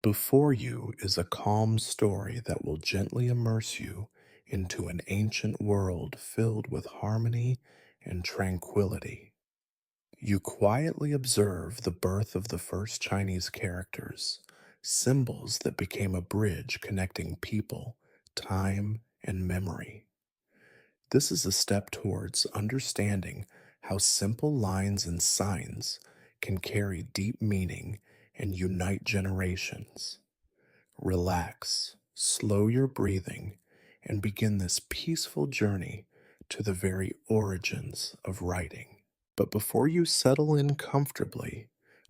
Before you is a calm story that will gently immerse you into an ancient world filled with harmony and tranquility. You quietly observe the birth of the first Chinese characters, symbols that became a bridge connecting people, time, and memory. This is a step towards understanding how simple lines and signs can carry deep meaning and unite generations. Relax, slow your breathing, and begin this peaceful journey to the very origins of writing. But before you settle in comfortably,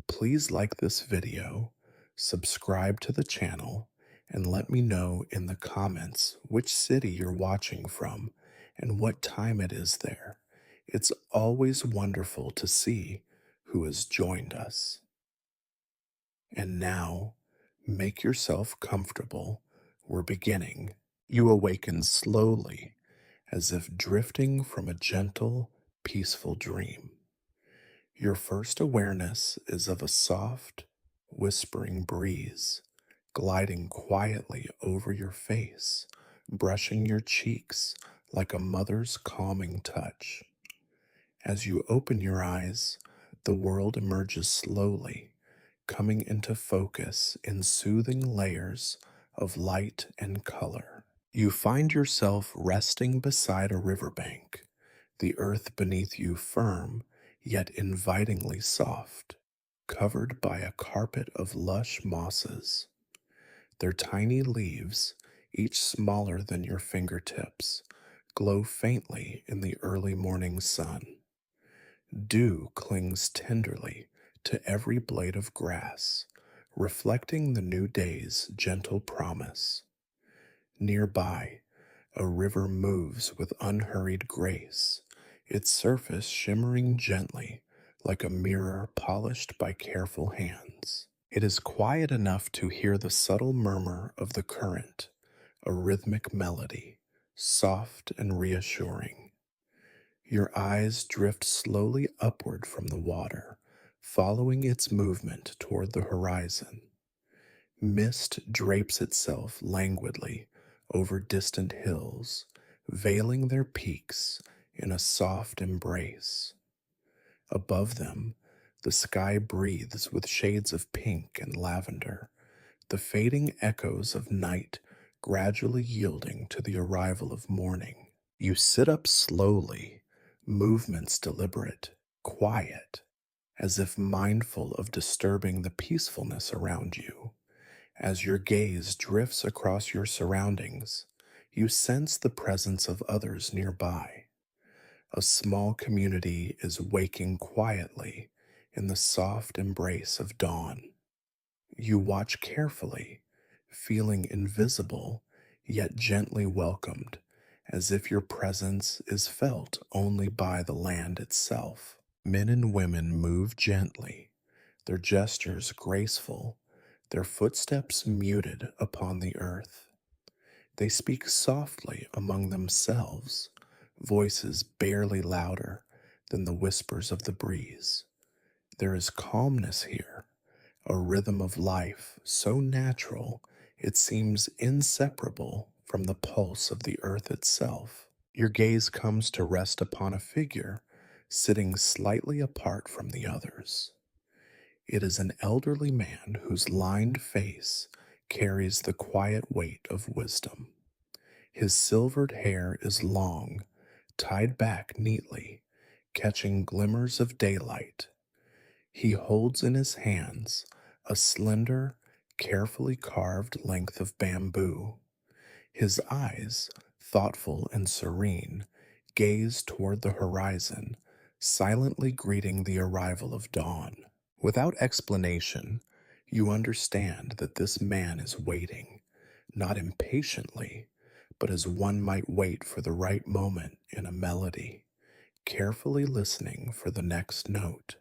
please like this video, subscribe to the channel, and let me know in the comments which city you're watching from and what time it is there. It's always wonderful to see who has joined us. And now, make yourself comfortable. We're beginning. You awaken slowly, as if drifting from a gentle, peaceful dream. Your first awareness is of a soft, whispering breeze gliding quietly over your face, brushing your cheeks like a mother's calming touch. As you open your eyes, the world emerges slowly, coming into focus in soothing layers of light and color. You find yourself resting beside a riverbank, the earth beneath you firm yet invitingly soft, covered by a carpet of lush mosses. Their tiny leaves, each smaller than your fingertips, glow faintly in the early morning sun. Dew clings tenderly to every blade of grass, reflecting the new day's gentle promise. Nearby, a river moves with unhurried grace, its surface shimmering gently like a mirror polished by careful hands. It is quiet enough to hear the subtle murmur of the current, a rhythmic melody, soft and reassuring. Your eyes drift slowly upward from the water, following its movement toward the horizon. Mist drapes itself languidly over distant hills, veiling their peaks in a soft embrace. Above them, the sky breathes with shades of pink and lavender, the fading echoes of night gradually yielding to the arrival of morning. You sit up slowly, movements deliberate, quiet, as if mindful of disturbing the peacefulness around you. As your gaze drifts across your surroundings, you sense the presence of others nearby. A small community is waking quietly in the soft embrace of dawn. You watch carefully, feeling invisible yet gently welcomed, as if your presence is felt only by the land itself. Men and women move gently, their gestures graceful, their footsteps muted upon the earth. They speak softly among themselves, voices barely louder than the whispers of the breeze. There is calmness here, a rhythm of life so natural it seems inseparable from the pulse of the earth itself. Your gaze comes to rest upon a figure sitting slightly apart from the others. It is an elderly man whose lined face carries the quiet weight of wisdom. His silvered hair is long, tied back neatly, catching glimmers of daylight. He holds in his hands a slender, carefully carved length of bamboo. His eyes, thoughtful and serene, gaze toward the horizon, silently greeting the arrival of dawn. Without explanation, you understand that this man is waiting, not impatiently, but as one might wait for the right moment in a melody, carefully listening for the next note.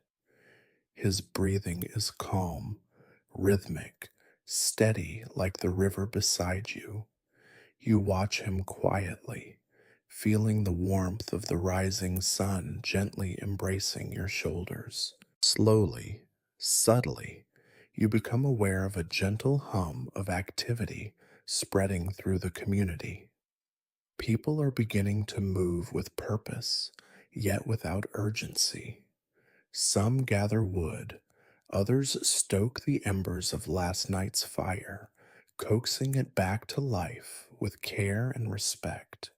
His breathing is calm, rhythmic, steady like the river beside you. You watch him quietly, feeling the warmth of the rising sun gently embracing your shoulders. Slowly, subtly, You become aware of a gentle hum of activity spreading through the community. People are beginning to move with purpose, yet without urgency. Some gather wood, others stoke the embers of last night's fire, coaxing it back to life with care and respect.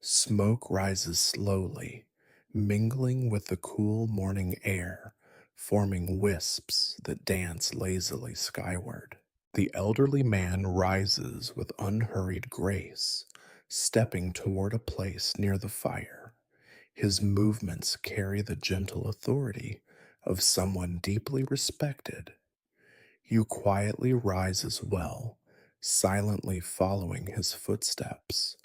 Smoke rises slowly, mingling with the cool morning air, forming wisps that dance lazily skyward. The elderly man rises with unhurried grace, stepping toward a place near the fire. His movements carry the gentle authority of someone deeply respected. You quietly rise as well, silently following his footsteps,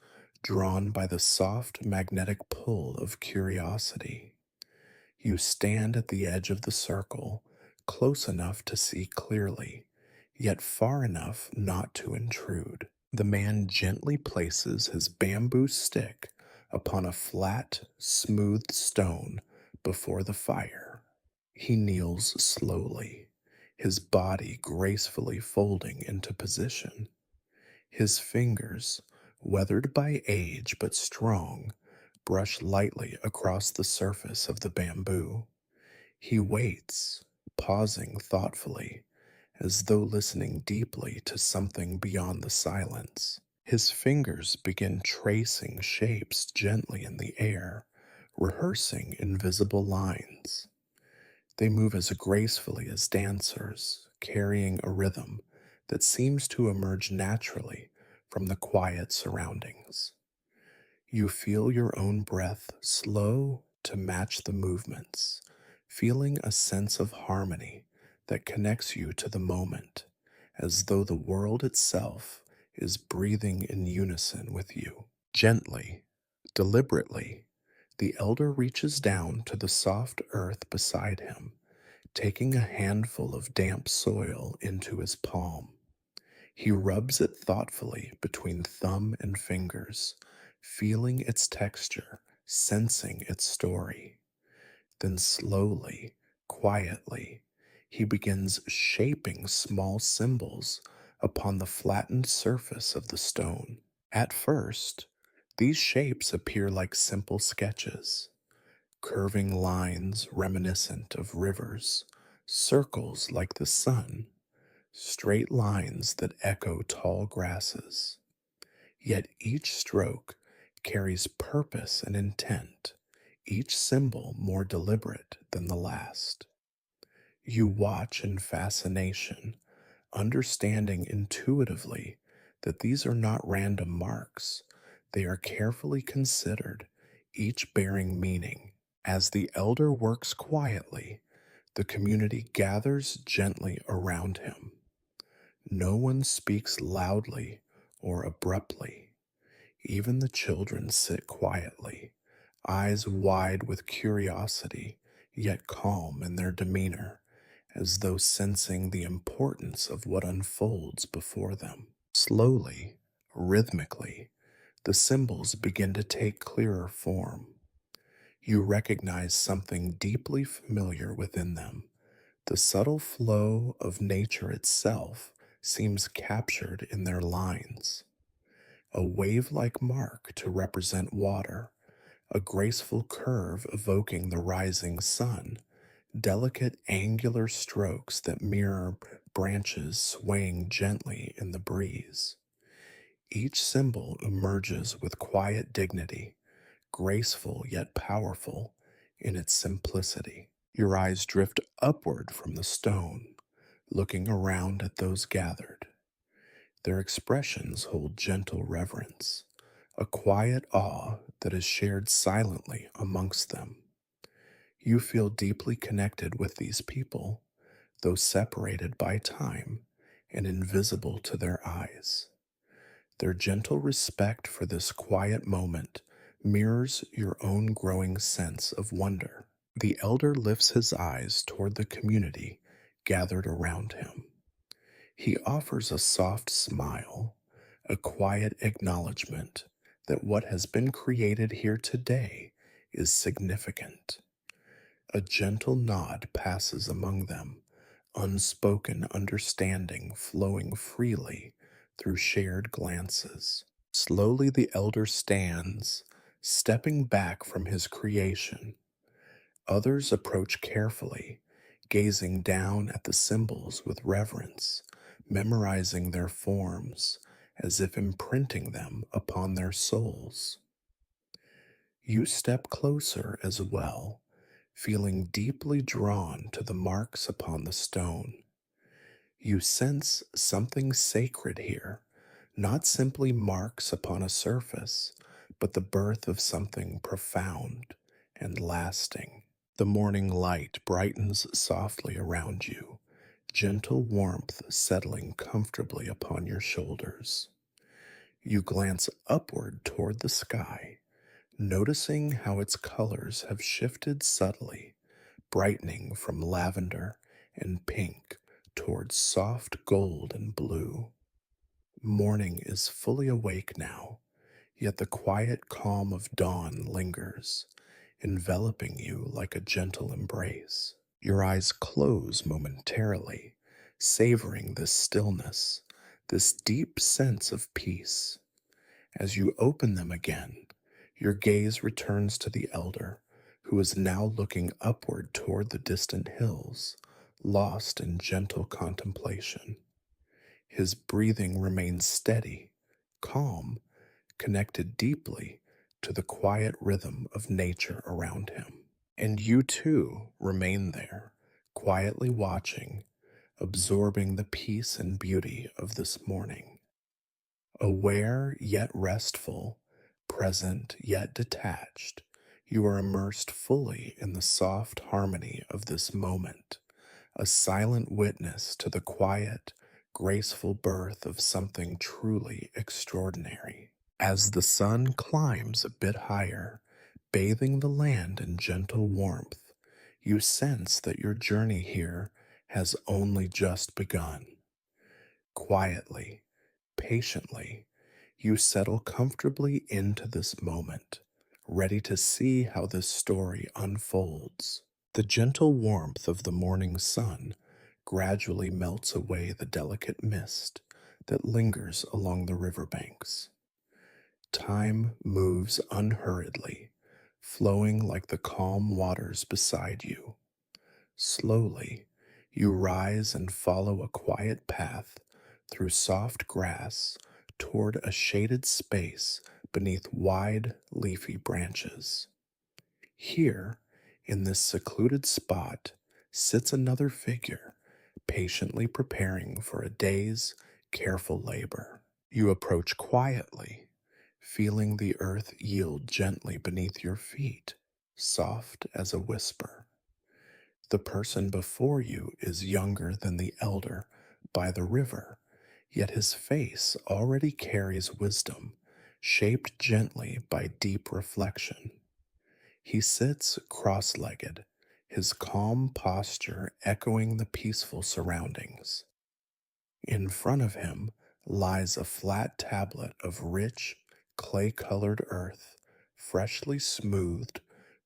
drawn by the soft magnetic pull of curiosity. You stand at the edge of the circle, close enough to see clearly, yet far enough not to intrude. The man gently places his bamboo stick upon a flat, smooth stone before the fire. He kneels slowly, his body gracefully folding into position. His fingers, weathered by age but strong, brush lightly across the surface of the bamboo. He waits, pausing thoughtfully, as though listening deeply to something beyond the silence. His fingers begin tracing shapes gently in the air, rehearsing invisible lines. They move as gracefully as dancers, carrying a rhythm that seems to emerge naturally from the quiet surroundings. You feel your own breath slow to match the movements, feeling a sense of harmony that connects you to the moment, as though the world itself is breathing in unison with you. Gently, deliberately, the elder reaches down to the soft earth beside him, taking a handful of damp soil into his palm. He rubs it thoughtfully between thumb and fingers, feeling its texture, sensing its story. Then slowly, quietly, he begins shaping small symbols upon the flattened surface of the stone. At first, these shapes appear like simple sketches, curving lines reminiscent of rivers, circles like the sun, straight lines that echo tall grasses. Yet each stroke carries purpose and intent, each symbol more deliberate than the last. You watch in fascination, understanding intuitively that these are not random marks. They are carefully considered, each bearing meaning. As the elder works quietly, the community gathers gently around him. No one speaks loudly or abruptly. Even the children sit quietly, eyes wide with curiosity, yet calm in their demeanor, as though sensing the importance of what unfolds before them. Slowly, rhythmically, the symbols begin to take clearer form. You recognize something deeply familiar within them. The subtle flow of nature itself seems captured in their lines. A wave like mark to represent water, a graceful curve evoking the rising sun, delicate angular strokes that mirror branches swaying gently in the breeze. Each symbol emerges with quiet dignity, graceful yet powerful in its simplicity. Your eyes drift upward from the stone, looking around at those gathered. Their expressions hold gentle reverence, a quiet awe that is shared silently amongst them. You feel deeply connected with these people, though separated by time and invisible to their eyes. Their gentle respect for this quiet moment mirrors your own growing sense of wonder. The elder lifts his eyes toward the community gathered around him. He offers a soft smile, a quiet acknowledgement that what has been created here today is significant. A gentle nod passes among them, unspoken understanding flowing freely through shared glances. Slowly, the elder stands, stepping back from his creation. Others approach carefully, gazing down at the symbols with reverence, memorizing their forms as if imprinting them upon their souls. You step closer as well, feeling deeply drawn to the marks upon the stone. You sense something sacred here, not simply marks upon a surface, but the birth of something profound and lasting. The morning light brightens softly around you, gentle warmth settling comfortably upon your shoulders. You glance upward toward the sky, noticing how its colors have shifted subtly, brightening from lavender and pink towards soft gold and blue. Morning is fully awake now, yet the quiet calm of dawn lingers, enveloping you like a gentle embrace. Your eyes close momentarily, savoring this stillness, this deep sense of peace. As you open them again, your gaze returns to the elder, who is now looking upward toward the distant hills, lost in gentle contemplation. His breathing remains steady, calm, connected deeply to the quiet rhythm of nature around him. And you too remain there, quietly watching, absorbing the peace and beauty of this morning. Aware yet restful, present yet detached, you are immersed fully in the soft harmony of this moment, a silent witness to the quiet, graceful birth of something truly extraordinary. As the sun climbs a bit higher, bathing the land in gentle warmth, you sense that your journey here has only just begun. Quietly, patiently, you settle comfortably into this moment, ready to see how this story unfolds. The gentle warmth of the morning sun gradually melts away the delicate mist that lingers along the riverbanks. Time moves unhurriedly, flowing like the calm waters beside you. Slowly, you rise and follow a quiet path through soft grass toward a shaded space beneath wide, leafy branches. Here, in this secluded spot, sits another figure, patiently preparing for a day's careful labor. You approach quietly, feeling the earth yield gently beneath your feet, soft as a whisper. The person before you is younger than the elder by the river, yet his face already carries wisdom, shaped gently by deep reflection. He sits cross legged, his calm posture echoing the peaceful surroundings. In front of him lies a flat tablet of rich, clay colored earth, freshly smoothed,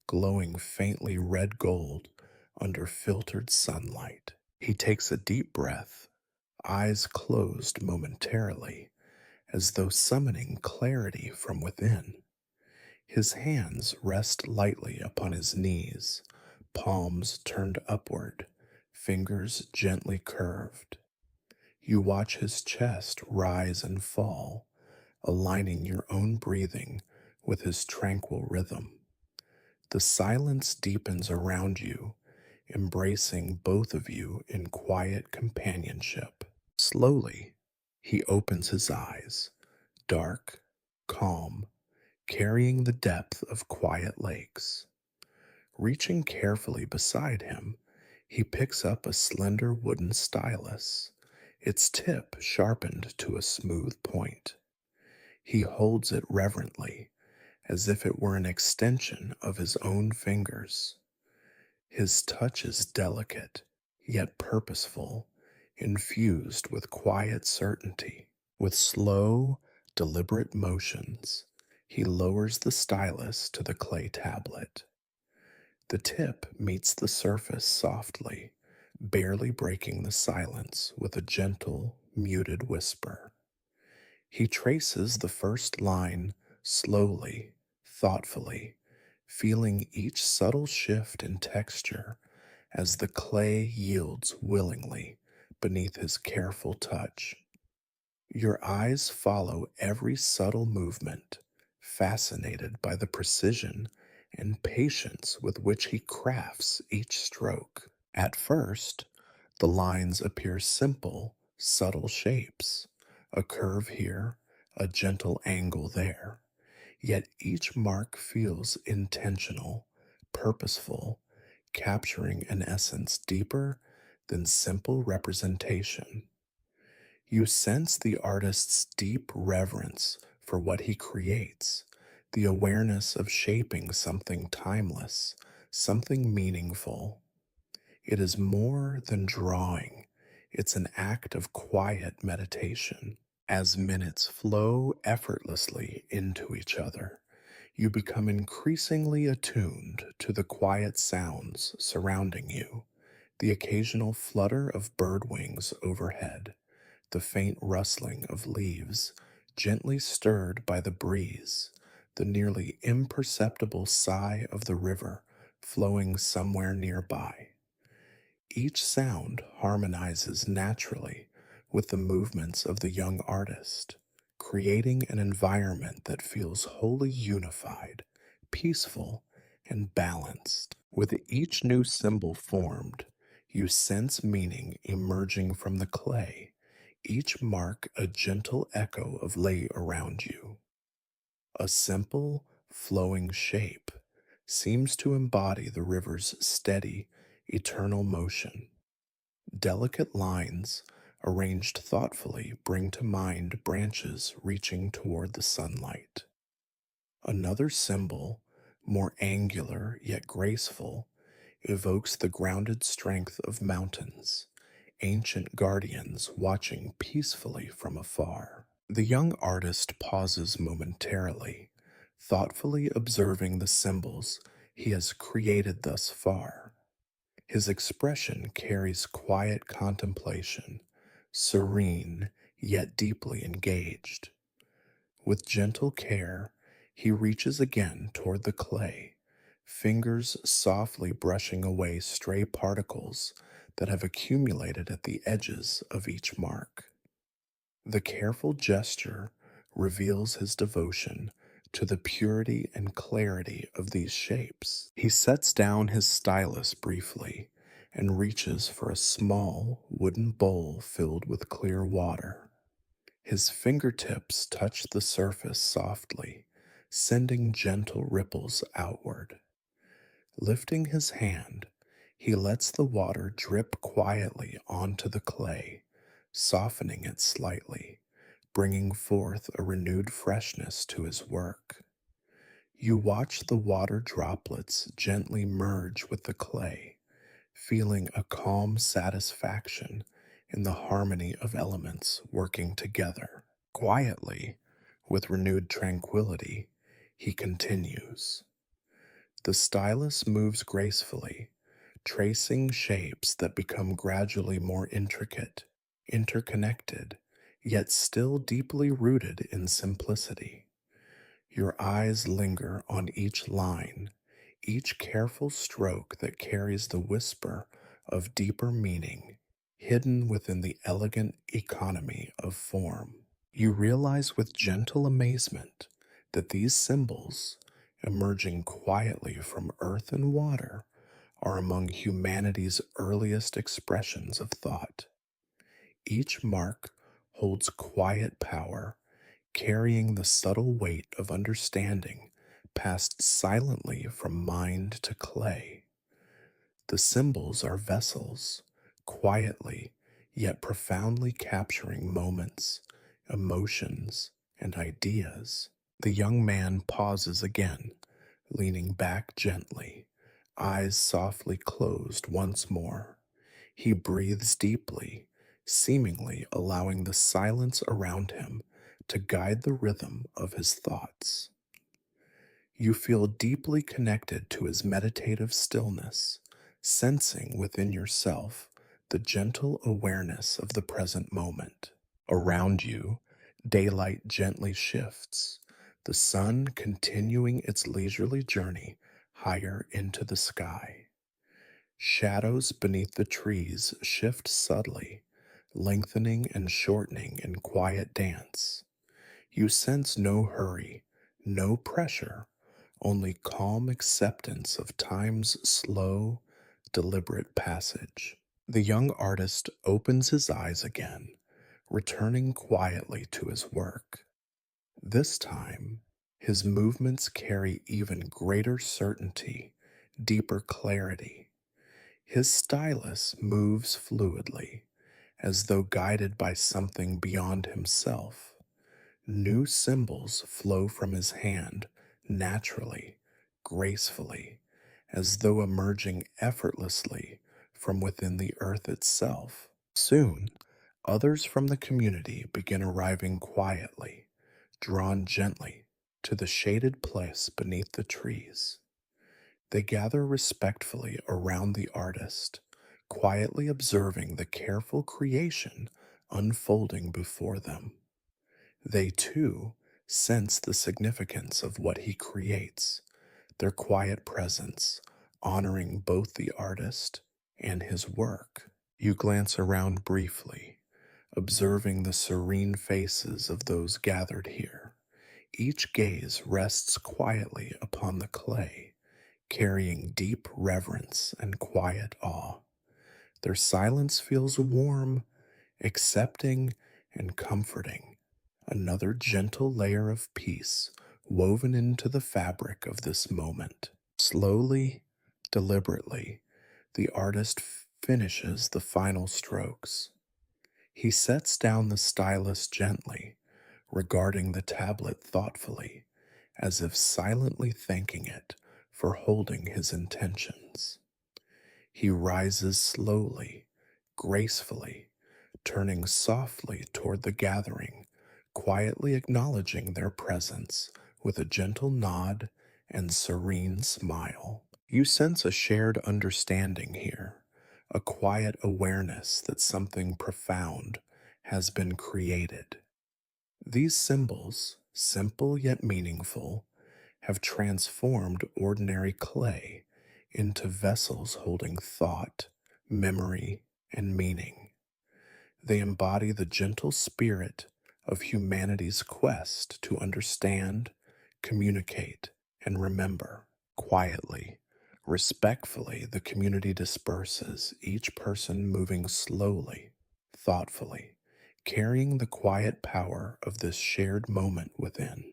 glowing faintly red gold under filtered sunlight. He takes a deep breath, eyes closed momentarily, as though summoning clarity from within. His hands rest lightly upon his knees, palms turned upward, fingers gently curved. You watch his chest rise and fall, aligning your own breathing with his tranquil rhythm. The silence deepens around you, embracing both of you in quiet companionship. Slowly, he opens his eyes, dark, calm, carrying the depth of quiet lakes. Reaching carefully beside him, he picks up a slender wooden stylus, its tip sharpened to a smooth point. He holds it reverently, as if it were an extension of his own fingers. His touch is delicate, yet purposeful, infused with quiet certainty. With slow, deliberate motions, he lowers the stylus to the clay tablet. The tip meets the surface softly, barely breaking the silence with a gentle, muted whisper. He traces the first line slowly, thoughtfully, feeling each subtle shift in texture as the clay yields willingly beneath his careful touch. Your eyes follow every subtle movement, fascinated by the precision and patience with which he crafts each stroke. At first, the lines appear simple, subtle shapes, a curve here, a gentle angle there, yet each mark feels intentional, purposeful, capturing an essence deeper than simple representation. You sense the artist's deep reverence for what he creates, the awareness of shaping something timeless, something meaningful. It is more than drawing, it's an act of quiet meditation. As minutes flow effortlessly into each other, you become increasingly attuned to the quiet sounds surrounding you, the occasional flutter of bird wings overhead, the faint rustling of leaves gently stirred by the breeze, the nearly imperceptible sigh of the river flowing somewhere nearby. Each sound harmonizes naturally with the movements of the young artist, creating an environment that feels wholly unified, peaceful, and balanced. With each new symbol formed, you sense meaning emerging from the clay, each mark a gentle echo of lay around you. A simple, flowing shape seems to embody the river's steady, eternal motion. Delicate lines, arranged thoughtfully, bring to mind branches reaching toward the sunlight. Another symbol, more angular yet graceful, evokes the grounded strength of mountains, ancient guardians watching peacefully from afar. The young artist pauses momentarily, thoughtfully observing the symbols he has created thus far. His expression carries quiet contemplation, serene yet deeply engaged. With gentle care, he reaches again toward the clay, fingers softly brushing away stray particles that have accumulated at the edges of each mark. The careful gesture reveals his devotion to the purity and clarity of these shapes. He sets down his stylus briefly and reaches for a small wooden bowl filled with clear water. His fingertips touch the surface softly, sending gentle ripples outward. Lifting his hand, he lets the water drip quietly onto the clay, softening it slightly, bringing forth a renewed freshness to his work. You watch the water droplets gently merge with the clay, feeling a calm satisfaction in the harmony of elements working together. Quietly, with renewed tranquility, he continues. The stylus moves gracefully, tracing shapes that become gradually more intricate, interconnected, yet still deeply rooted in simplicity. Your eyes linger on each line, each careful stroke that carries the whisper of deeper meaning hidden within the elegant economy of form. You realize with gentle amazement that these symbols, emerging quietly from earth and water, are among humanity's earliest expressions of thought. Each mark holds quiet power, carrying the subtle weight of understanding passed silently from mind to clay. The symbols are vessels, quietly yet profoundly capturing moments, emotions, and ideas. The young man pauses again, leaning back gently, eyes softly closed once more. He breathes deeply, seemingly allowing the silence around him to guide the rhythm of his thoughts. You feel deeply connected to his meditative stillness, sensing within yourself the gentle awareness of the present moment. Around you, daylight gently shifts, the sun continuing its leisurely journey higher into the sky. Shadows beneath the trees shift subtly, lengthening and shortening in quiet dance. You sense no hurry, no pressure, only calm acceptance of time's slow, deliberate passage. The young artist opens his eyes again, returning quietly to his work. This time, his movements carry even greater certainty, deeper clarity. His stylus moves fluidly, as though guided by something beyond himself. New symbols flow from his hand naturally, gracefully, as though emerging effortlessly from within the earth itself. Soon, others from the community begin arriving quietly, drawn gently to the shaded place beneath the trees. They gather respectfully around the artist, quietly observing the careful creation unfolding before them. They too sense the significance of what he creates, their quiet presence, honoring both the artist and his work. You glance around briefly, observing the serene faces of those gathered here. Each gaze rests quietly upon the clay, carrying deep reverence and quiet awe. Their silence feels warm, accepting, and comforting, another gentle layer of peace woven into the fabric of this moment. Slowly, deliberately, the artist finishes the final strokes. He sets down the stylus gently, regarding the tablet thoughtfully, as if silently thanking it for holding his intentions. He rises slowly, gracefully, turning softly toward the gathering, quietly acknowledging their presence with a gentle nod and serene smile. You sense a shared understanding here, a quiet awareness that something profound has been created. These symbols, simple yet meaningful, have transformed ordinary clay into vessels holding thought, memory, and meaning. They embody the gentle spirit of humanity's quest to understand, communicate, and remember. Quietly, respectfully, the community disperses, each person moving slowly, thoughtfully, carrying the quiet power of this shared moment within.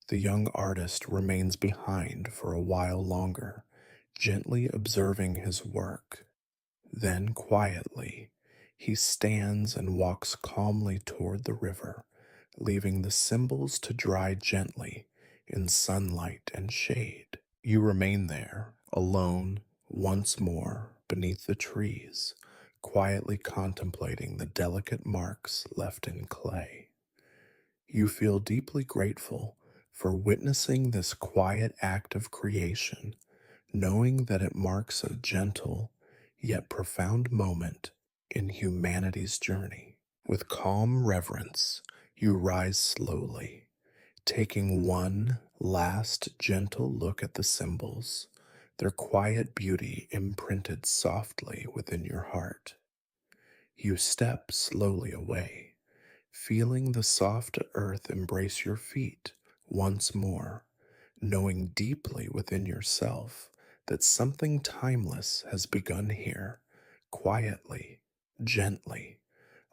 The young artist remains behind for a while longer, gently observing his work. Then, quietly, he stands and walks calmly toward the river, leaving the symbols to dry gently in sunlight and shade. You remain there, alone, once more, beneath the trees, quietly contemplating the delicate marks left in clay. You feel deeply grateful for witnessing this quiet act of creation, knowing that it marks a gentle yet profound moment in humanity's journey. With calm reverence, you rise slowly, taking one last gentle look at the symbols, their quiet beauty imprinted softly within your heart. You step slowly away, feeling the soft earth embrace your feet once more, knowing deeply within yourself that something timeless has begun here, quietly, gently,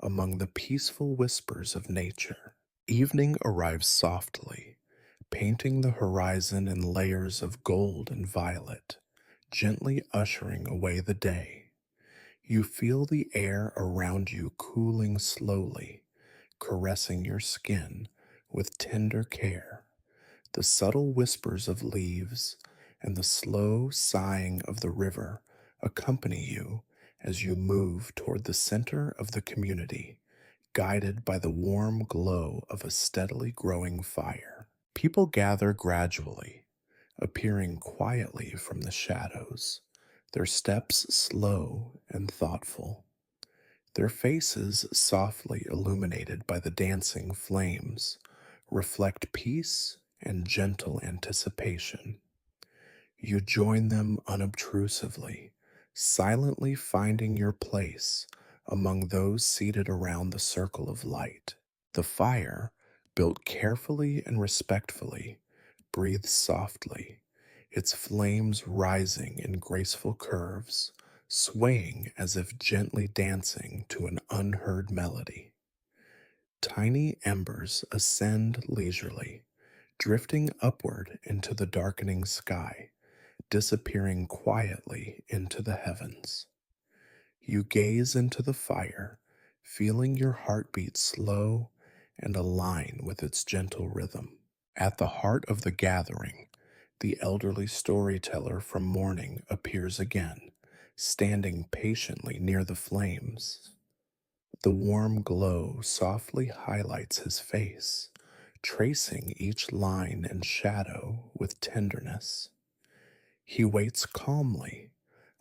among the peaceful whispers of nature. Evening arrives softly, painting the horizon in layers of gold and violet, gently ushering away the day. You feel the air around you cooling slowly, caressing your skin with tender care. The subtle whispers of leaves and the slow sighing of the river accompany you as you move toward the center of the community, guided by the warm glow of a steadily growing fire. People gather gradually, appearing quietly from the shadows, their steps slow and thoughtful, their faces softly illuminated by the dancing flames, reflect peace and gentle anticipation. You join them unobtrusively, silently finding your place among those seated around the circle of light. The fire, built carefully and respectfully, breathes softly, its flames rising in graceful curves, swaying as if gently dancing to an unheard melody. Tiny embers ascend leisurely, drifting upward into the darkening sky, disappearing quietly into the heavens. You gaze into the fire, feeling your heartbeat slow and align with its gentle rhythm. At the heart of the gathering, the elderly storyteller from morning appears again, standing patiently near the flames. The warm glow softly highlights his face, tracing each line and shadow with tenderness. He waits calmly,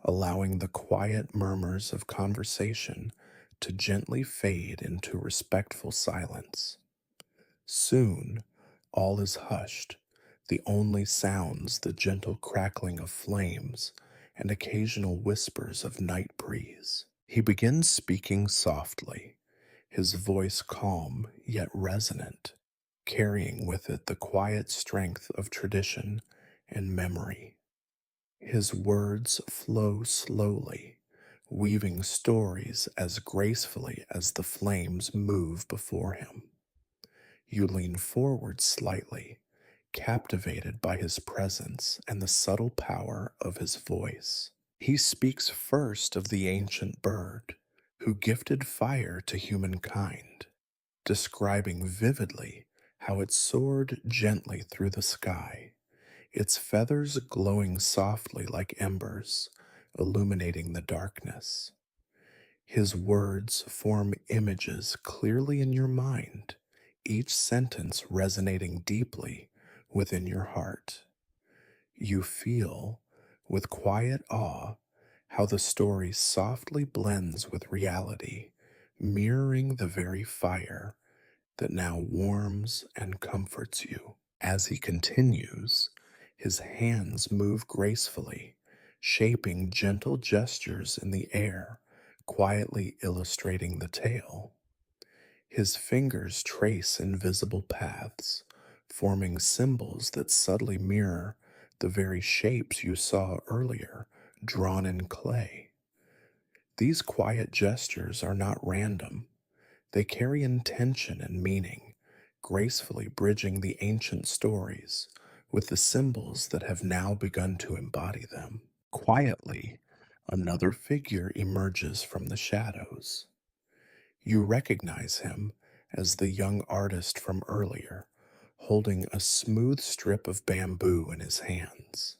allowing the quiet murmurs of conversation to gently fade into respectful silence. Soon, all is hushed, the only sounds the gentle crackling of flames and occasional whispers of night breeze. He begins speaking softly, his voice calm yet resonant, carrying with it the quiet strength of tradition and memory. His words flow slowly, weaving stories as gracefully as the flames move before him. You lean forward slightly, captivated by his presence and the subtle power of his voice. He speaks first of the ancient bird who gifted fire to humankind, describing vividly how it soared gently through the sky, its feathers glowing softly like embers, illuminating the darkness. His words form images clearly in your mind, each sentence resonating deeply within your heart. You feel, with quiet awe, how the story softly blends with reality, mirroring the very fire that now warms and comforts you. As he continues, his hands move gracefully, shaping gentle gestures in the air, quietly illustrating the tale. His fingers trace invisible paths, forming symbols that subtly mirror the very shapes you saw earlier, drawn in clay. These quiet gestures are not random. They carry intention and meaning, gracefully bridging the ancient stories with the symbols that have now begun to embody them. Quietly, another figure emerges from the shadows. You recognize him as the young artist from earlier, holding a smooth strip of bamboo in his hands.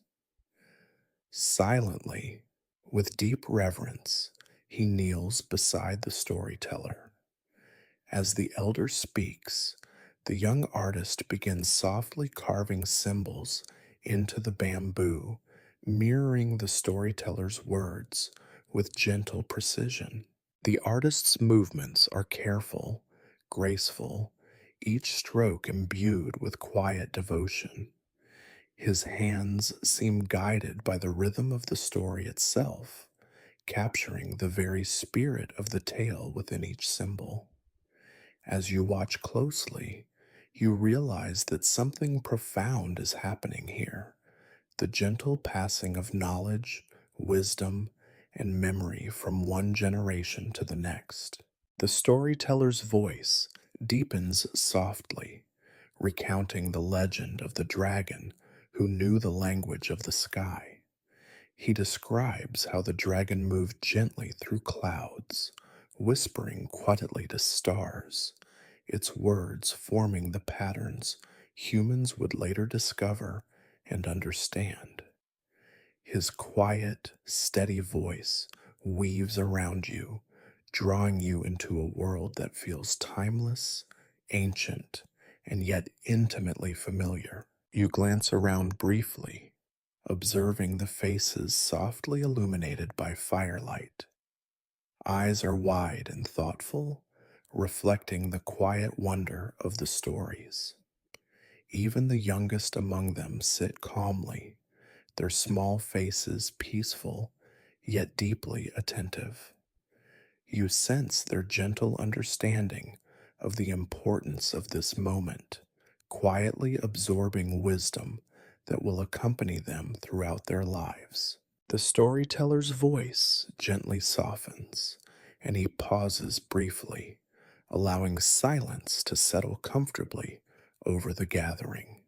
Silently, with deep reverence, he kneels beside the storyteller. As the elder speaks, the young artist begins softly carving symbols into the bamboo, mirroring the storyteller's words with gentle precision. The artist's movements are careful, graceful, each stroke imbued with quiet devotion. His hands seem guided by the rhythm of the story itself, capturing the very spirit of the tale within each symbol. As you watch closely, you realize that something profound is happening here, the gentle passing of knowledge, wisdom, and memory from one generation to the next. The storyteller's voice deepens softly, recounting the legend of the dragon who knew the language of the sky. He describes how the dragon moved gently through clouds, whispering quietly to stars, its words forming the patterns humans would later discover and understand. His quiet, steady voice weaves around you, drawing you into a world that feels timeless, ancient, and yet intimately familiar. You glance around briefly, observing the faces softly illuminated by firelight. Eyes are wide and thoughtful, reflecting the quiet wonder of the stories. Even the youngest among them sit calmly, their small faces peaceful, yet deeply attentive. You sense their gentle understanding of the importance of this moment, quietly absorbing wisdom that will accompany them throughout their lives. The storyteller's voice gently softens, and he pauses briefly, allowing silence to settle comfortably over the gathering.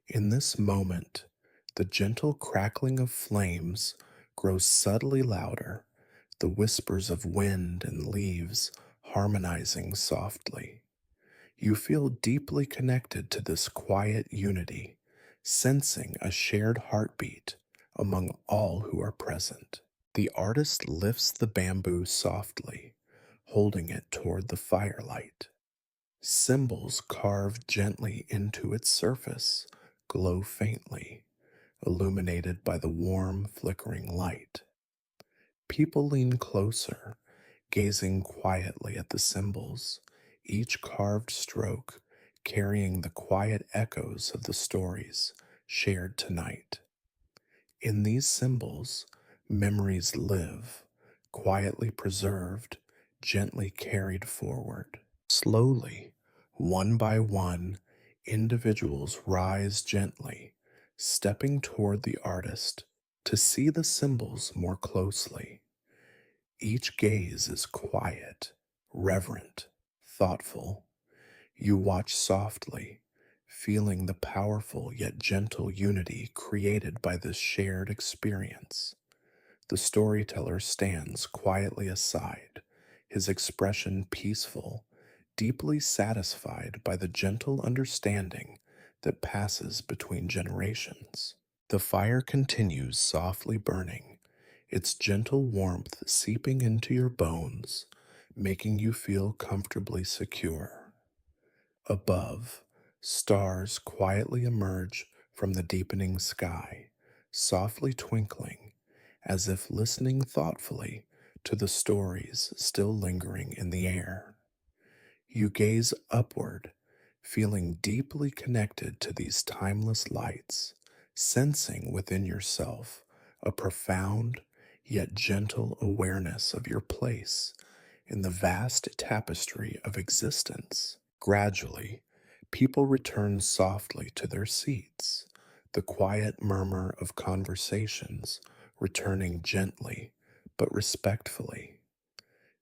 In this moment, the gentle crackling of flames grows subtly louder, the whispers of wind and leaves harmonizing softly. You feel deeply connected to this quiet unity, sensing a shared heartbeat among all who are present. The artist lifts the bamboo softly, holding it toward the firelight. Symbols carved gently into its surface glow faintly, illuminated by the warm, flickering light. People lean closer, gazing quietly at the symbols, each carved stroke carrying the quiet echoes of the stories shared tonight. In these symbols, memories live, quietly preserved, gently carried forward. Slowly, one by one, individuals rise gently, stepping toward the artist to see the symbols more closely. Each gaze is quiet, reverent, thoughtful. You watch softly, feeling the powerful yet gentle unity created by this shared experience. The storyteller stands quietly aside, his expression peaceful, deeply satisfied by the gentle understanding that passes between generations. The fire continues softly burning, its gentle warmth seeping into your bones, making you feel comfortably secure. Above, stars quietly emerge from the deepening sky, softly twinkling, as if listening thoughtfully to the stories still lingering in the air. You gaze upward, feeling deeply connected to these timeless lights, sensing within yourself a profound yet gentle awareness of your place in the vast tapestry of existence. Gradually, people return softly to their seats, the quiet murmur of conversations returning gently but respectfully.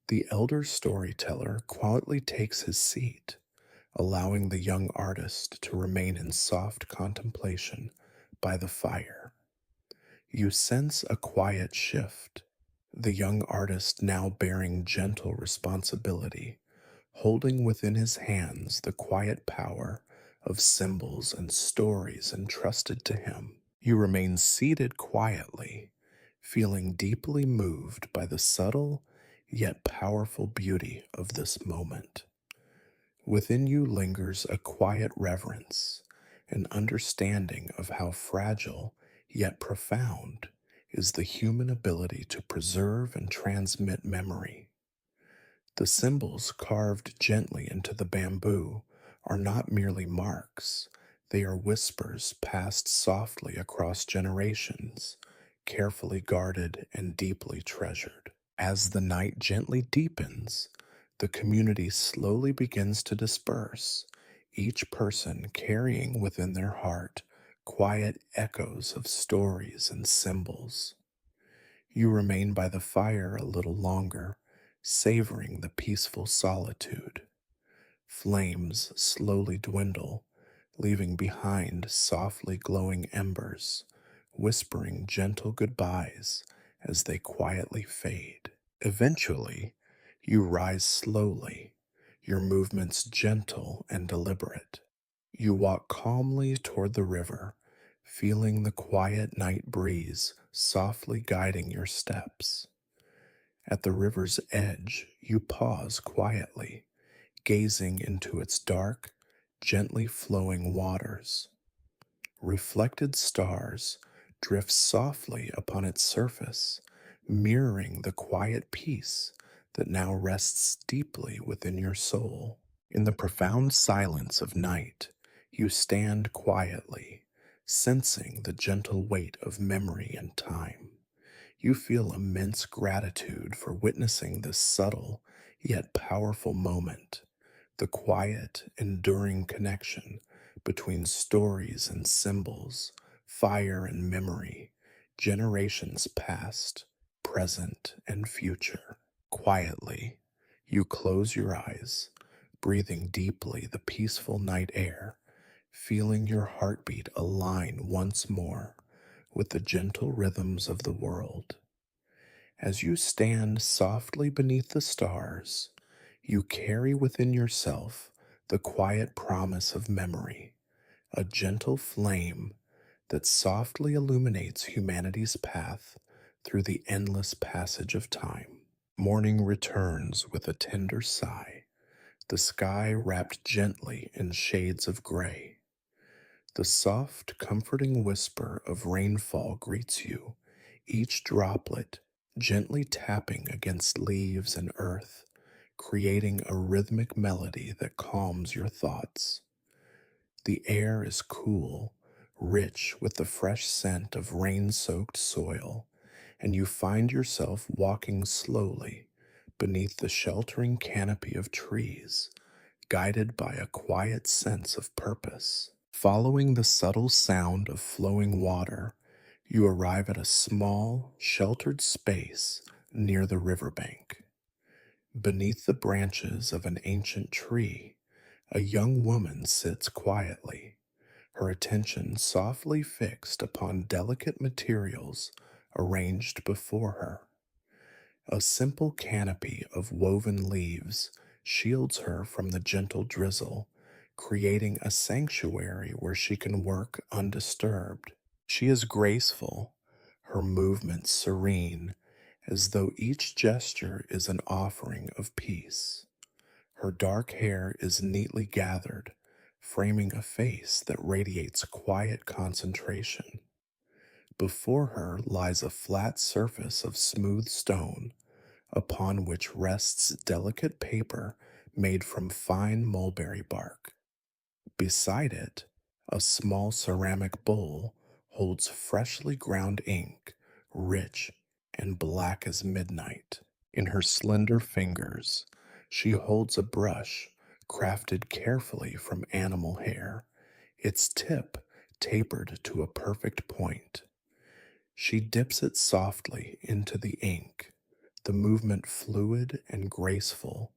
The elder storyteller quietly takes his seat, allowing the young artist to remain in soft contemplation by the fire. You sense a quiet shift, the young artist now bearing gentle responsibility, holding within his hands the quiet power of symbols and stories entrusted to him. You remain seated quietly, feeling deeply moved by the subtle yet powerful beauty of this moment. Within you lingers a quiet reverence, an understanding of how fragile yet profound is the human ability to preserve and transmit memory. The symbols carved gently into the bamboo are not merely marks, they are whispers passed softly across generations, carefully guarded and deeply treasured. As the night gently deepens, the community slowly begins to disperse, each person carrying within their heart quiet echoes of stories and symbols. You remain by the fire a little longer, savoring the peaceful solitude. Flames slowly dwindle, leaving behind softly glowing embers, whispering gentle goodbyes as they quietly fade. Eventually, you rise slowly, your movements gentle and deliberate. You walk calmly toward the river, feeling the quiet night breeze softly guiding your steps. At the river's edge, you pause quietly, gazing into its dark, gently flowing waters. Reflected stars drifts softly upon its surface, mirroring the quiet peace that now rests deeply within your soul. In the profound silence of night, you stand quietly, sensing the gentle weight of memory and time. You feel immense gratitude for witnessing this subtle yet powerful moment, the quiet, enduring connection between stories and symbols, fire and memory, generations past, present, and future. Quietly, you close your eyes, breathing deeply the peaceful night air, feeling your heartbeat align once more with the gentle rhythms of the world. As you stand softly beneath the stars, you carry within yourself the quiet promise of memory, a gentle flame that softly illuminates humanity's path through the endless passage of time. Morning returns with a tender sigh, the sky wrapped gently in shades of gray. The soft, comforting whisper of rainfall greets you, each droplet gently tapping against leaves and earth, creating a rhythmic melody that calms your thoughts. The air is cool, rich with the fresh scent of rain soaked soil, and you find yourself walking slowly beneath the sheltering canopy of trees, guided by a quiet sense of purpose. Following the subtle sound of flowing water, you arrive at a small, sheltered space near the riverbank. Beneath the branches of an ancient tree, a young woman sits quietly, her attention softly fixed upon delicate materials arranged before her. A simple canopy of woven leaves shields her from the gentle drizzle, creating a sanctuary where she can work undisturbed. She is graceful, her movements serene, as though each gesture is an offering of peace. Her dark hair is neatly gathered, framing a face that radiates quiet concentration. Before her lies a flat surface of smooth stone, upon which rests delicate paper made from fine mulberry bark. Beside it, a small ceramic bowl holds freshly ground ink, rich and black as midnight. In her slender fingers, she holds a brush crafted carefully from animal hair, its tip tapered to a perfect point. She dips it softly into the ink, the movement fluid and graceful,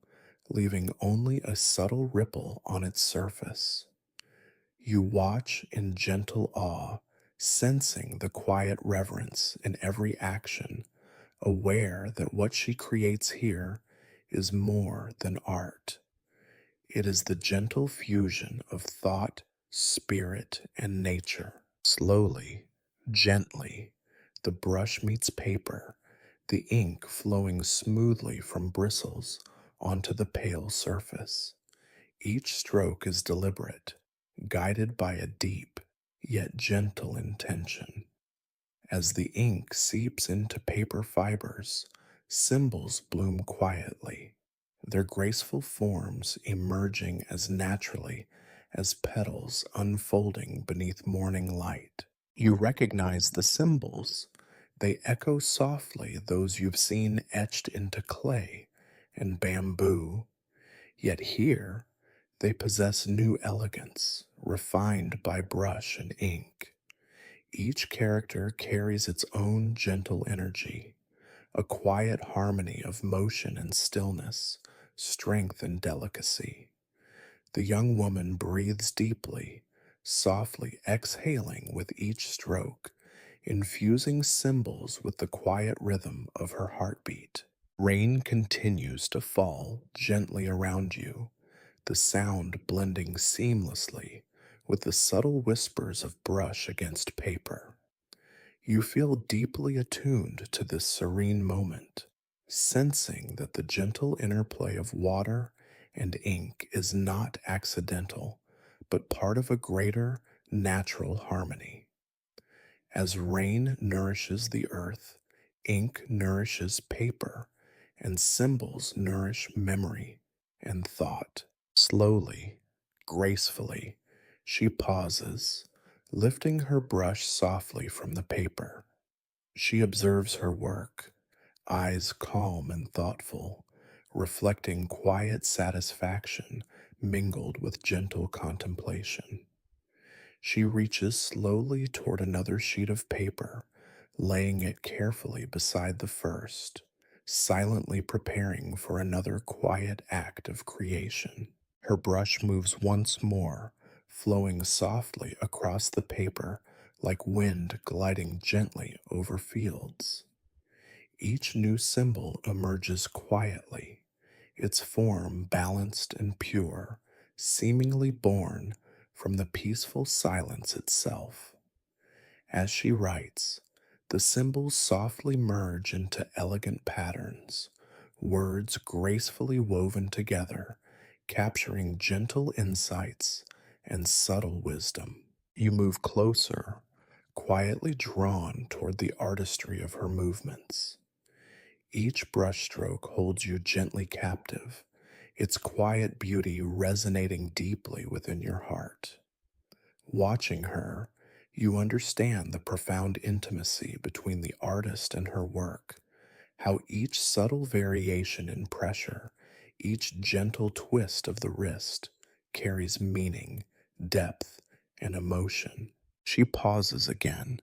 leaving only a subtle ripple on its surface. You watch in gentle awe, sensing the quiet reverence in every action, aware that what she creates here is more than art. It is the gentle fusion of thought, spirit, and nature. Slowly, gently, the brush meets paper, the ink flowing smoothly from bristles onto the pale surface. Each stroke is deliberate, guided by a deep yet gentle intention. As the ink seeps into paper fibers, symbols bloom quietly, their graceful forms emerging as naturally as petals unfolding beneath morning light. You recognize the symbols. They echo softly those you've seen etched into clay and bamboo, yet here they possess new elegance, refined by brush and ink. Each character carries its own gentle energy, a quiet harmony of motion and stillness, strength and delicacy. The young woman breathes deeply, softly exhaling with each stroke, infusing symbols with the quiet rhythm of her heartbeat. Rain continues to fall gently around you, the sound blending seamlessly with the subtle whispers of brush against paper. You feel deeply attuned to this serene moment, sensing that the gentle interplay of water and ink is not accidental, but part of a greater natural harmony. As rain nourishes the earth, ink nourishes paper, and symbols nourish memory and thought. Slowly, gracefully, she pauses, lifting her brush softly from the paper. She observes her work, eyes calm and thoughtful, reflecting quiet satisfaction mingled with gentle contemplation. She reaches slowly toward another sheet of paper, laying it carefully beside the first, silently preparing for another quiet act of creation. Her brush moves once more, flowing softly across the paper like wind gliding gently over fields. Each new symbol emerges quietly, its form balanced and pure, seemingly born from the peaceful silence itself. As she writes, the symbols softly merge into elegant patterns, words gracefully woven together, capturing gentle insights and subtle wisdom. You move closer, quietly drawn toward the artistry of her movements. Each brushstroke holds you gently captive, its quiet beauty resonating deeply within your heart. Watching her, you understand the profound intimacy between the artist and her work, how each subtle variation in pressure, each gentle twist of the wrist, carries meaning, depth, and emotion. She pauses again,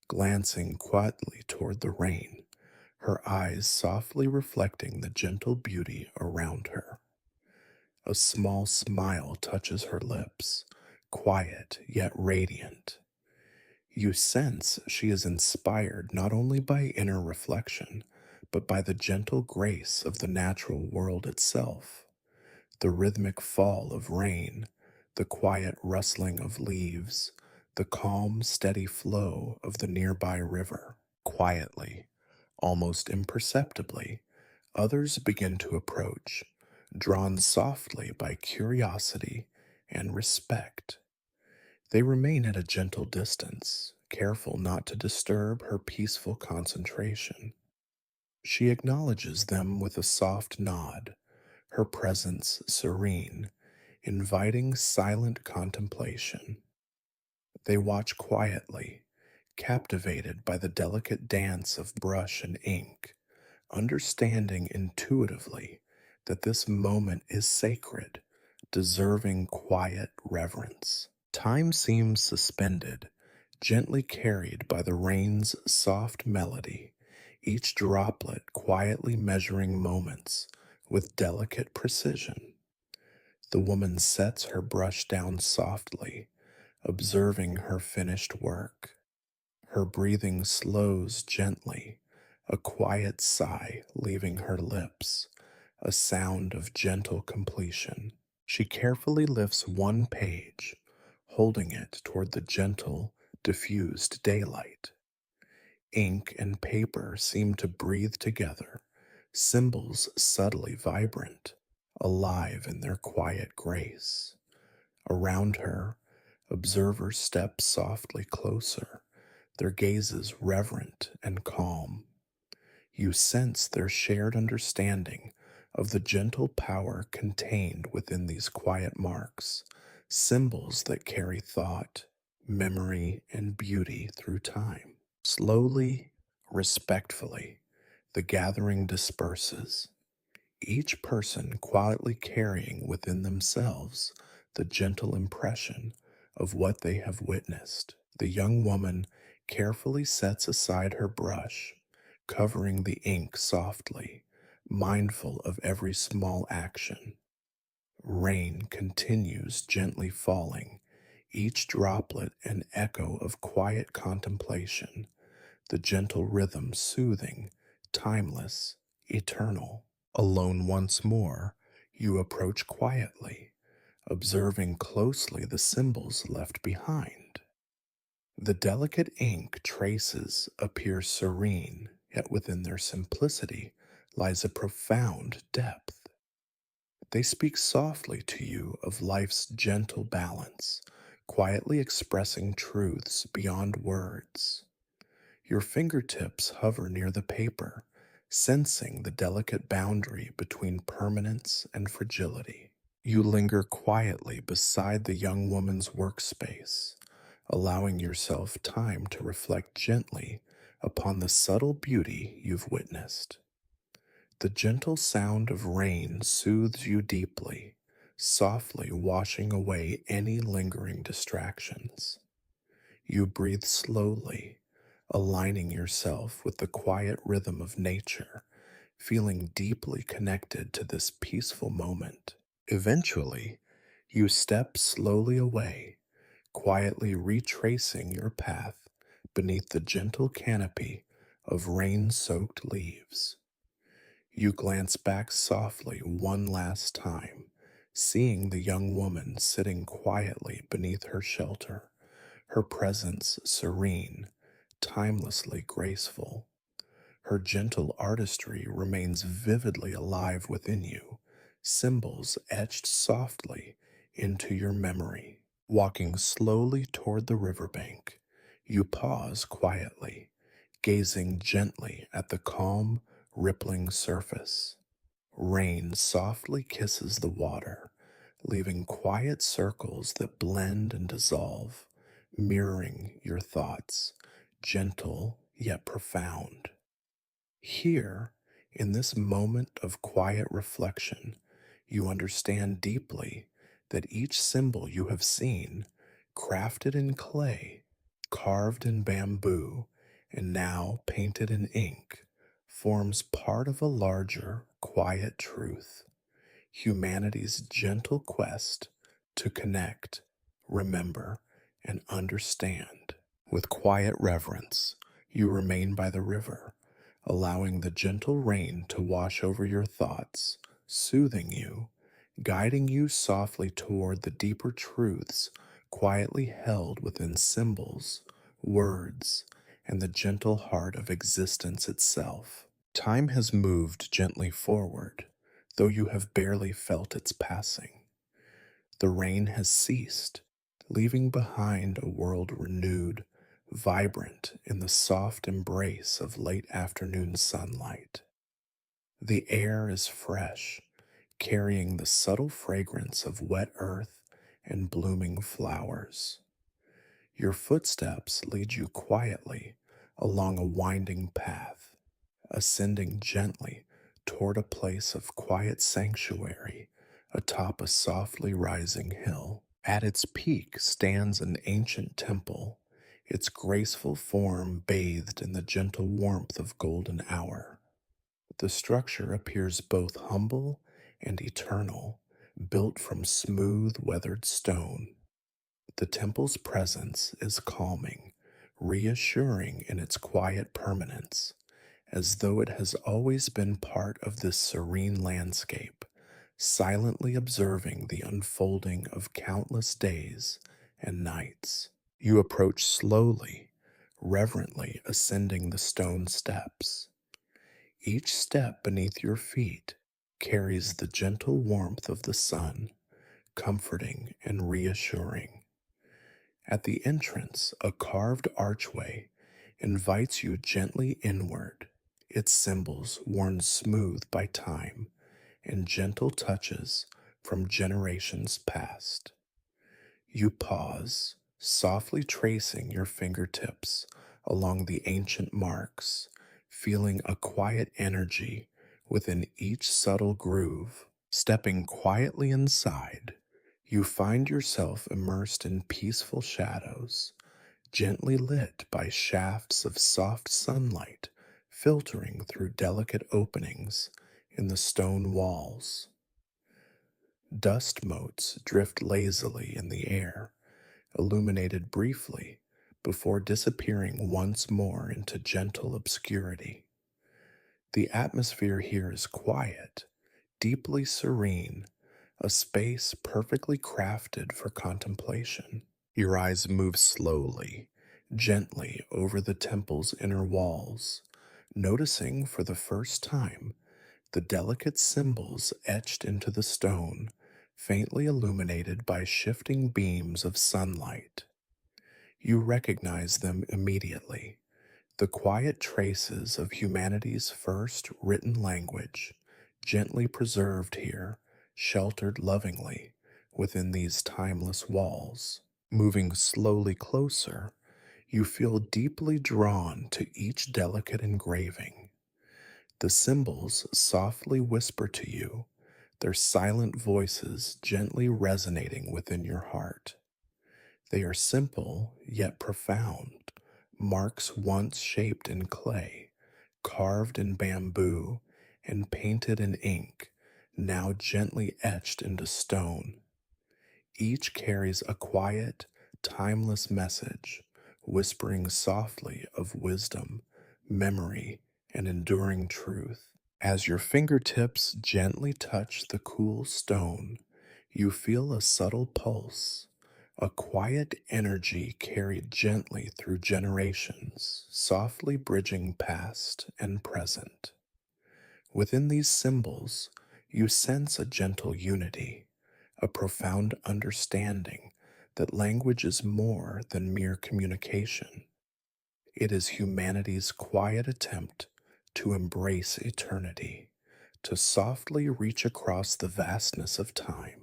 glancing quietly toward the rain, her eyes softly reflecting the gentle beauty around her. A small smile touches her lips, quiet yet radiant. You sense she is inspired not only by inner reflection, but by the gentle grace of the natural world itself. The rhythmic fall of rain, the quiet rustling of leaves, the calm, steady flow of the nearby river. Quietly, almost imperceptibly, others begin to approach, drawn softly by curiosity and respect. They remain at a gentle distance, careful not to disturb her peaceful concentration. She acknowledges them with a soft nod, her presence serene, inviting silent contemplation. They watch quietly, captivated by the delicate dance of brush and ink, understanding intuitively that this moment is sacred, deserving quiet reverence. Time seems suspended, gently carried by the rain's soft melody, each droplet quietly measuring moments with delicate precision. The woman sets her brush down softly, observing her finished work. Her breathing slows gently, a quiet sigh leaving her lips, a sound of gentle completion. She carefully lifts one page, holding it toward the gentle, diffused daylight. Ink and paper seem to breathe together, symbols subtly vibrant, alive in their quiet grace. Around her, observers step softly closer, their gazes reverent and calm. You sense their shared understanding of the gentle power contained within these quiet marks, symbols that carry thought, memory, and beauty through time. Slowly, respectfully, the gathering disperses, each person quietly carrying within themselves the gentle impression of what they have witnessed. The young woman carefully sets aside her brush, covering the ink softly, mindful of every small action. Rain continues gently falling, each droplet an echo of quiet contemplation, the gentle rhythm soothing, timeless, eternal. Alone once more, you approach quietly, observing closely the symbols left behind. The delicate ink traces appear serene, yet within their simplicity lies a profound depth. They speak softly to you of life's gentle balance, quietly expressing truths beyond words. Your fingertips hover near the paper, sensing the delicate boundary between permanence and fragility. You linger quietly beside the young woman's workspace, allowing yourself time to reflect gently upon the subtle beauty you've witnessed. The gentle sound of rain soothes you deeply, softly washing away any lingering distractions. You breathe slowly, aligning yourself with the quiet rhythm of nature, feeling deeply connected to this peaceful moment. Eventually, you step slowly away, quietly retracing your path beneath the gentle canopy of rain soaked leaves. You glance back softly one last time, seeing the young woman sitting quietly beneath her shelter, her presence serene, timelessly graceful. Her gentle artistry remains vividly alive within you, symbols etched softly into your memory. Walking slowly toward the riverbank, you pause quietly, gazing gently at the calm, rippling surface. Rain softly kisses the water, leaving quiet circles that blend and dissolve, mirroring your thoughts, gentle yet profound. Here, in this moment of quiet reflection, you understand deeply that each symbol you have seen, crafted in clay, carved in bamboo, and now painted in ink, forms part of a larger, quiet truth: humanity's gentle quest to connect, remember, and understand. With quiet reverence, you remain by the river, allowing the gentle rain to wash over your thoughts, soothing you, guiding you softly toward the deeper truths quietly held within symbols, words, and the gentle heart of existence itself. Time has moved gently forward, though you have barely felt its passing. The rain has ceased, leaving behind a world renewed, vibrant in the soft embrace of late afternoon sunlight. The air is fresh, carrying the subtle fragrance of wet earth and blooming flowers. Your footsteps lead you quietly along a winding path, ascending gently toward a place of quiet sanctuary atop a softly rising hill. At its peak stands an ancient temple, its graceful form bathed in the gentle warmth of golden hour. The structure appears both humble and eternal, built from smooth, weathered stone. The temple's presence is calming, reassuring in its quiet permanence, as though it has always been part of this serene landscape, silently observing the unfolding of countless days and nights. You approach slowly, reverently ascending the stone steps. Each step beneath your feet carries the gentle warmth of the sun, comforting and reassuring. At the entrance, a carved archway invites you gently inward, its symbols worn smooth by time and gentle touches from generations past. You pause, softly tracing your fingertips along the ancient marks, feeling a quiet energy within each subtle groove. Stepping quietly inside, you find yourself immersed in peaceful shadows, gently lit by shafts of soft sunlight filtering through delicate openings in the stone walls. Dust motes drift lazily in the air, illuminated briefly before disappearing once more into gentle obscurity. The atmosphere here is quiet, deeply serene, a space perfectly crafted for contemplation. Your eyes move slowly, gently over the temple's inner walls, noticing for the first time the delicate symbols etched into the stone, faintly illuminated by shifting beams of sunlight. You recognize them immediately. The quiet traces of humanity's first written language, gently preserved here, sheltered lovingly within these timeless walls. Moving slowly closer, you feel deeply drawn to each delicate engraving. The symbols softly whisper to you, their silent voices gently resonating within your heart. They are simple yet profound, marks once shaped in clay, carved in bamboo, and painted in ink, now gently etched into stone. Each carries a quiet, timeless message, whispering softly of wisdom, memory, and enduring truth. As your fingertips gently touch the cool stone, you feel a subtle pulse, a quiet energy carried gently through generations, softly bridging past and present. Within these symbols, you sense a gentle unity, a profound understanding that language is more than mere communication. It is humanity's quiet attempt to embrace eternity, to softly reach across the vastness of time,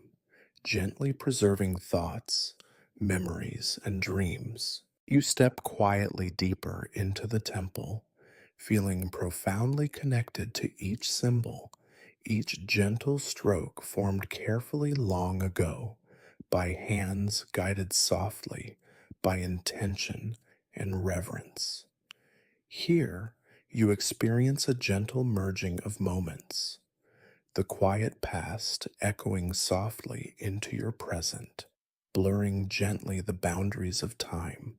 gently preserving thoughts, memories, and dreams. You step quietly deeper into the temple, feeling profoundly connected to each symbol, each gentle stroke formed carefully long ago, by hands guided softly by intention and reverence. Here, you experience a gentle merging of moments, the quiet past echoing softly into your present, blurring gently the boundaries of time,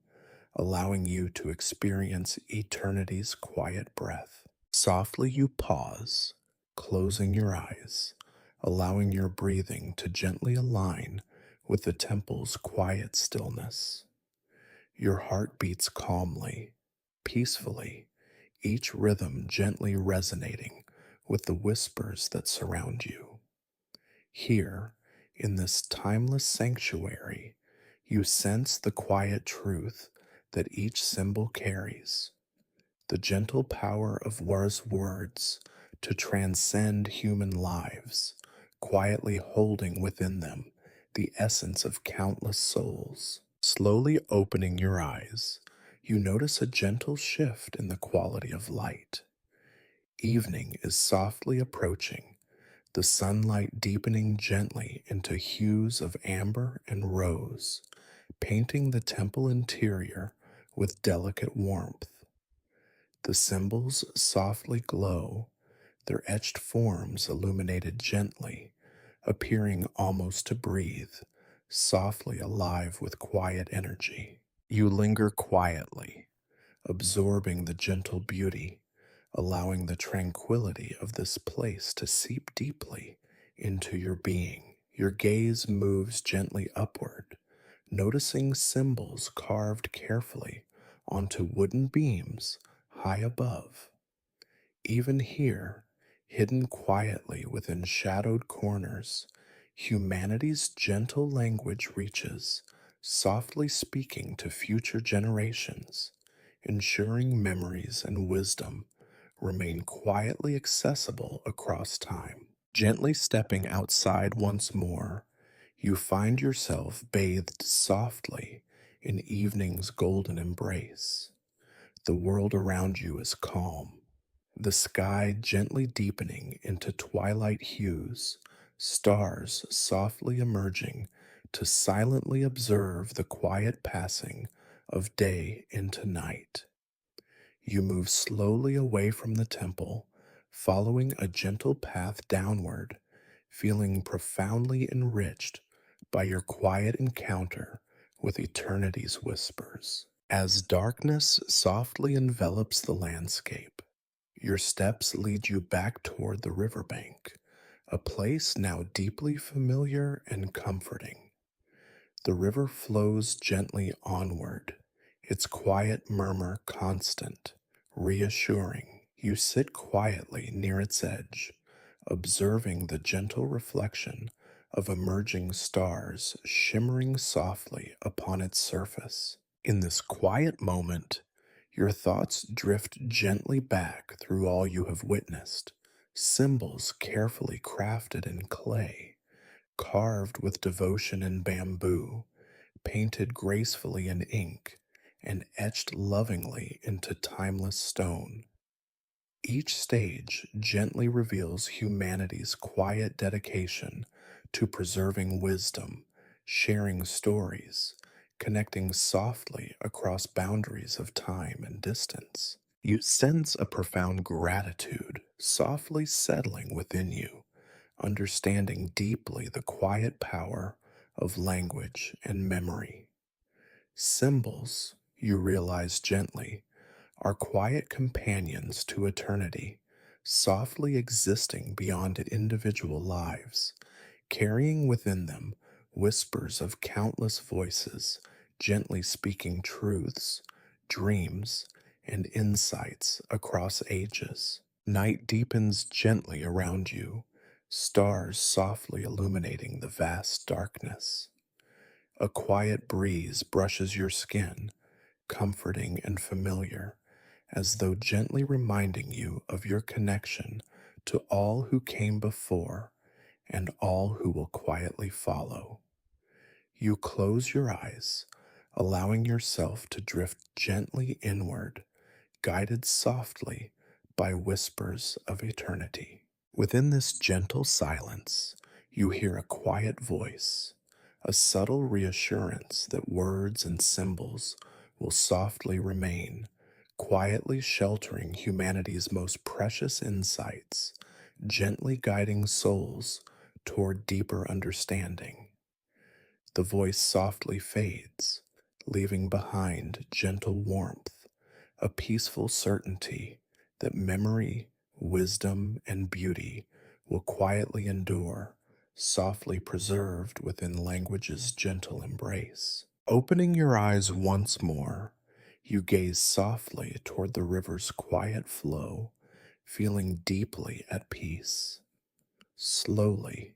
allowing you to experience eternity's quiet breath. Softly you pause, closing your eyes, allowing your breathing to gently align with the temple's quiet stillness. Your heart beats calmly, peacefully, each rhythm gently resonating with the whispers that surround you. Here, in this timeless sanctuary, you sense the quiet truth that each symbol carries, the gentle power of War's words to transcend human lives, quietly holding within them the essence of countless souls. Slowly opening your eyes, you notice a gentle shift in the quality of light. Evening is softly approaching, the sunlight deepening gently into hues of amber and rose, painting the temple interior with delicate warmth. The symbols softly glow, their etched forms illuminated gently, appearing almost to breathe, softly alive with quiet energy. You linger quietly, absorbing the gentle beauty, allowing the tranquility of this place to seep deeply into your being. Your gaze moves gently upward, noticing symbols carved carefully onto wooden beams high above. Even here, hidden quietly within shadowed corners, humanity's gentle language reaches, softly speaking to future generations, ensuring memories and wisdom remain quietly accessible across time. Gently stepping outside once more, you find yourself bathed softly in evening's golden embrace. The world around you is calm, the sky gently deepening into twilight hues, stars softly emerging to silently observe the quiet passing of day into night. You move slowly away from the temple, following a gentle path downward, feeling profoundly enriched by your quiet encounter with eternity's whispers. As darkness softly envelops the landscape, your steps lead you back toward the riverbank, a place now deeply familiar and comforting. The river flows gently onward, its quiet murmur constant, reassuring. You sit quietly near its edge, observing the gentle reflection of emerging stars shimmering softly upon its surface. In this quiet moment, Your thoughts drift gently back through all you have witnessed, symbols carefully crafted in clay, carved with devotion in bamboo, painted gracefully in ink, and etched lovingly into timeless stone. Each stage gently reveals humanity's quiet dedication to preserving wisdom, sharing stories, connecting softly across boundaries of time and distance. You sense a profound gratitude softly settling within you, understanding deeply the quiet power of language and memory. Symbols, you realize gently, are quiet companions to eternity, softly existing beyond individual lives, carrying within them whispers of countless voices, gently speaking truths, dreams, and insights across ages. Night deepens gently around you, stars softly illuminating the vast darkness. A quiet breeze brushes your skin, comforting and familiar, as though gently reminding you of your connection to all who came before and all who will quietly follow. You close your eyes, allowing yourself to drift gently inward, guided softly by whispers of eternity. Within this gentle silence, you hear a quiet voice, a subtle reassurance that words and symbols will softly remain, quietly sheltering humanity's most precious insights, gently guiding souls toward deeper understanding. The voice softly fades, leaving behind gentle warmth, a peaceful certainty that memory, wisdom, and beauty will quietly endure, softly preserved within language's gentle embrace. Opening your eyes once more, you gaze softly toward the river's quiet flow, feeling deeply at peace. Slowly,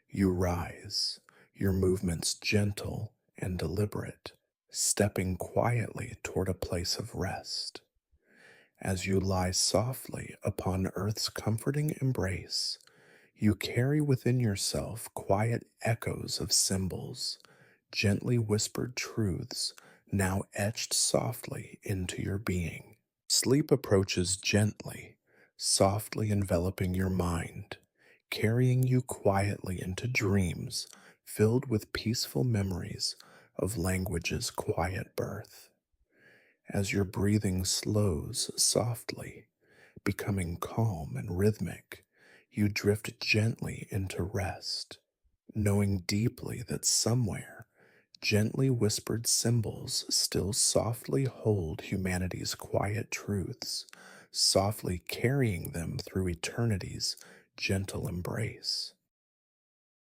you rise, your movements gentle and deliberate, stepping quietly toward a place of rest. As you lie softly upon earth's comforting embrace, you carry within yourself quiet echoes of symbols, gently whispered truths now etched softly into your being. Sleep approaches gently, softly enveloping your mind, carrying you quietly into dreams filled with peaceful memories of language's quiet birth. As your breathing slows softly, becoming calm and rhythmic, you drift gently into rest, knowing deeply that somewhere, gently whispered symbols still softly hold humanity's quiet truths, softly carrying them through eternity's gentle embrace.